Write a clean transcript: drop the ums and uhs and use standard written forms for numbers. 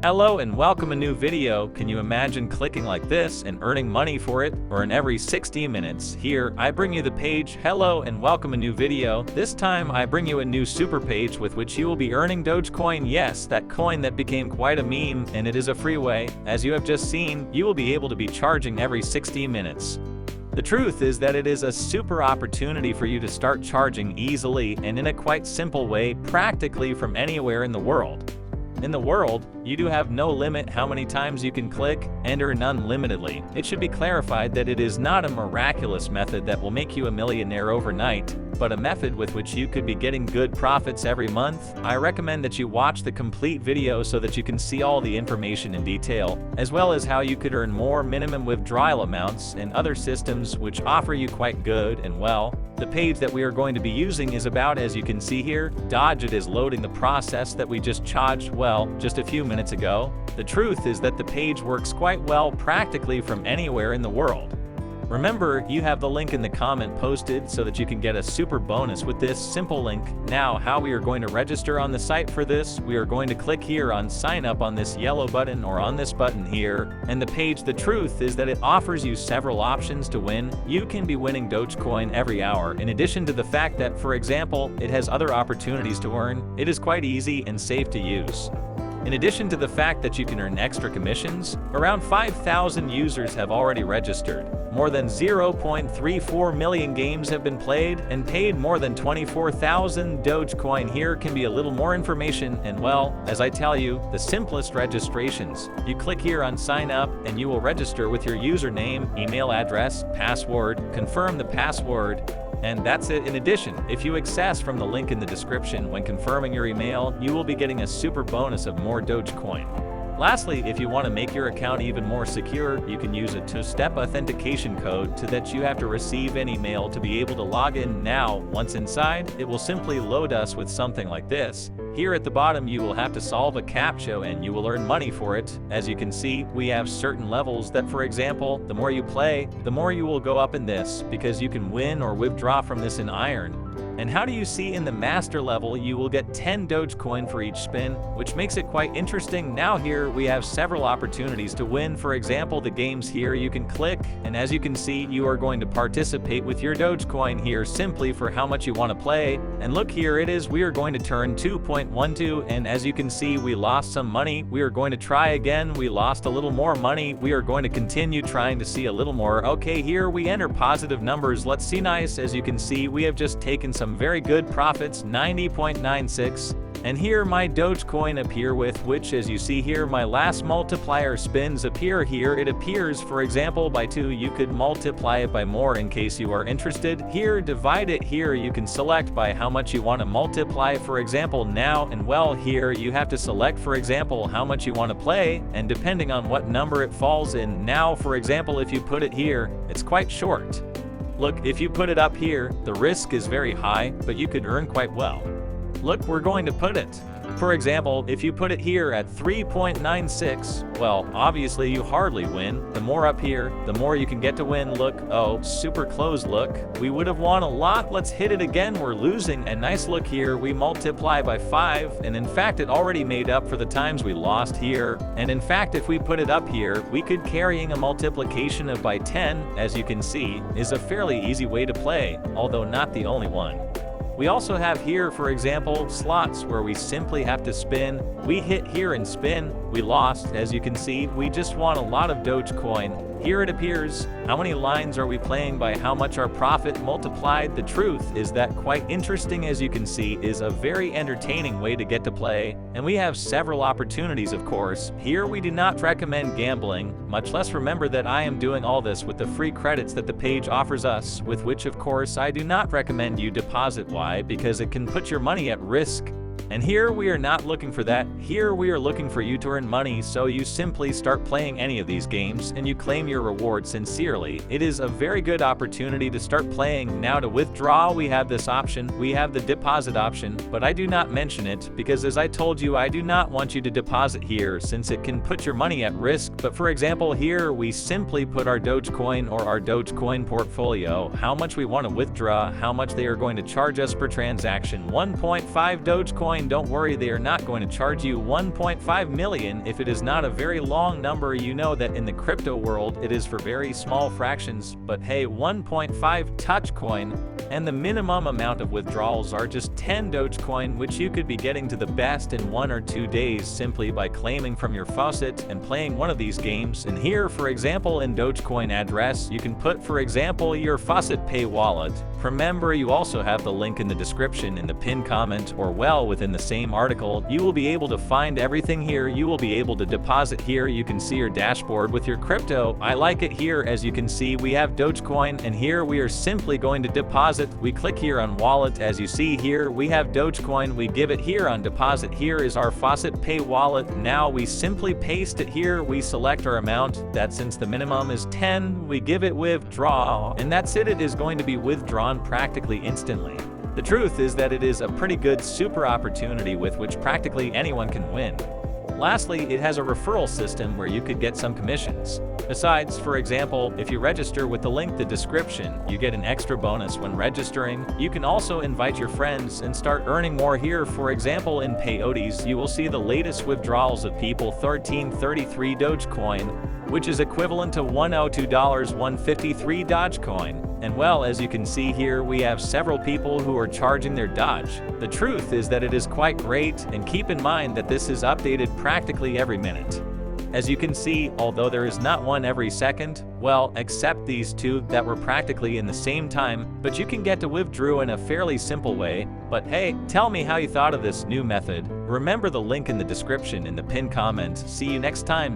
Hello and welcome a new video. Can you imagine clicking like this and earning money for it? Or in every 60 minutes, here I bring you the page. Hello and welcome a new video. This time I bring you a new super page with which you will be earning Dogecoin. Yes, that coin that became quite a meme, and it is a free way. As you have just seen, you will be able to be charging every 60 minutes. The truth is that it is a super opportunity for you to start charging easily and in a quite simple way, practically from anywhere in the world. In the world, you do have no limit how many times you can click and earn unlimitedly. It should be clarified that it is not a miraculous method that will make you a millionaire overnight, but a method with which you could be getting good profits every month. I recommend that you watch the complete video so that you can see all the information in detail, as well as how you could earn more minimum withdrawal amounts and other systems which offer you quite good and well. The page that we are going to be using is about, as you can see here, Dodge. It is loading the process that we just charged just a few minutes ago. The truth is that the page works quite well practically from anywhere in the world. Remember, you have the link in the comment posted so that you can get a super bonus with this simple link. Now, how we are going to register on the site for this, we are going to click here on sign up on this yellow button or on this button here. And the page, the truth is that it offers you several options to win. You can be winning Dogecoin every hour. In addition to the fact that, for example, it has other opportunities to earn, it is quite easy and safe to use. In addition to the fact that you can earn extra commissions, around 5,000 users have already registered. More than 0.34 million games have been played and paid more than 24,000 Dogecoin. Here can be a little more information and, well, as I tell you, the simplest registrations. You click here on sign up and you will register with your username, email address, password, confirm the password, and that's it. In addition, if you access from the link in the description when confirming your email, you will be getting a super bonus of more Dogecoin. Lastly, if you want to make your account even more secure, you can use a two-step authentication code so that you have to receive an email to be able to log in. Now, once inside, it will simply load us with something like this. Here at the bottom, you will have to solve a CAPTCHA and you will earn money for it. As you can see, we have certain levels that, for example, the more you play, the more you will go up in this, because you can win or withdraw from this in iron. And how do you see in the master level, you will get 10 Dogecoin for each spin, which makes it quite interesting. Now here we have several opportunities to win. For example, the games here you can click, and as you can see, you are going to participate with your Dogecoin here simply for how much you want to play. And look, here it is, we are going to turn 2.12, and as you can see, we lost some money. We are going to try again. We lost a little more money. We are going to continue trying to see a little more. Okay, here we enter positive numbers. Let's see. Nice. As you can see, we have just taken some very good profits, 90.96. And here my Dogecoin appear with which, as you see here, my last multiplier spins appear here. It appears, for example, by 2. You could multiply it by more in case you are interested. Here, divide it. Here you can select by how much you want to multiply, for example, now. And well, here you have to select, for example, how much you want to play, and depending on what number it falls in. Now, for example, if you put it here, it's quite short. Look, if you put it up here, the risk is very high, but you could earn quite well. Look, we're going to put it. For example, if you put it here at 3.96, well, obviously you hardly win. The more up here, the more you can get to win. Look, oh, super close. Look, we would have won a lot. Let's hit it again. We're losing. And nice, look here, we multiply by 5, and in fact it already made up for the times we lost here. And in fact, if we put it up here, we could carrying a multiplication of by 10, as you can see, is a fairly easy way to play, although not the only one. We also have here, for example, slots where we simply have to spin. We hit here and spin. We lost. As you can see, we just won a lot of Dogecoin. Here it appears. How many lines are we playing by how much our profit multiplied? The truth is that quite interesting, as you can see, is a very entertaining way to get to play. And we have several opportunities, of course. Here we do not recommend gambling, much less remember that I am doing all this with the free credits that the page offers us, with which, of course, I do not recommend you deposit. Why? Because it can put your money at risk. And here we are not looking for that. Here we are looking for you to earn money, so you simply start playing any of these games and you claim your reward sincerely. It is a very good opportunity to start playing. Now to withdraw, we have this option. We have the deposit option, but I do not mention it because, as I told you, I do not want you to deposit here since it can put your money at risk. But for example, here we simply put our Dogecoin or our Dogecoin portfolio, how much we want to withdraw, how much they are going to charge us per transaction. 1.5 Dogecoin. Dogecoin, don't worry, they are not going to charge you 1.5 million if it is not a very long number. You know that in the crypto world it is for very small fractions, but hey, 1.5 Dogecoin, and the minimum amount of withdrawals are just 10 Dogecoin, which you could be getting to the best in 1 or 2 days simply by claiming from your faucet and playing one of these games. And here, for example, in Dogecoin address, you can put, for example, your faucet pay wallet. Remember, you also have the link in the description, in the pinned comment, or well, within the same article. You will be able to find everything here. You will be able to deposit here. You can see your dashboard with your crypto. I like it here. As you can see, we have Dogecoin, and here we are simply going to deposit. We click here on wallet. As you see here, we have Dogecoin. We give it here on deposit. Here is our faucet pay wallet. Now we simply paste it here. We select our amount. That since the minimum is 10, we give it withdraw, and that's it. It is going to be withdrawn practically instantly. The truth is that it is a pretty good super opportunity with which practically anyone can win. Lastly, it has a referral system where you could get some commissions. Besides, for example, if you register with the link in the description, you get an extra bonus when registering. You can also invite your friends and start earning more here. For example, in peyotes, you will see the latest withdrawals of people 1333 Dogecoin, which is equivalent to $102, 153 Dogecoin. And well, as you can see here, we have several people who are charging their Doge. The truth is that it is quite great, and keep in mind that this is updated practically every minute. As you can see, although there is not one every second, well, except these two that were practically in the same time, but you can get to withdraw in a fairly simple way. But hey, tell me how you thought of this new method. Remember the link in the description in the pinned comment. See you next time.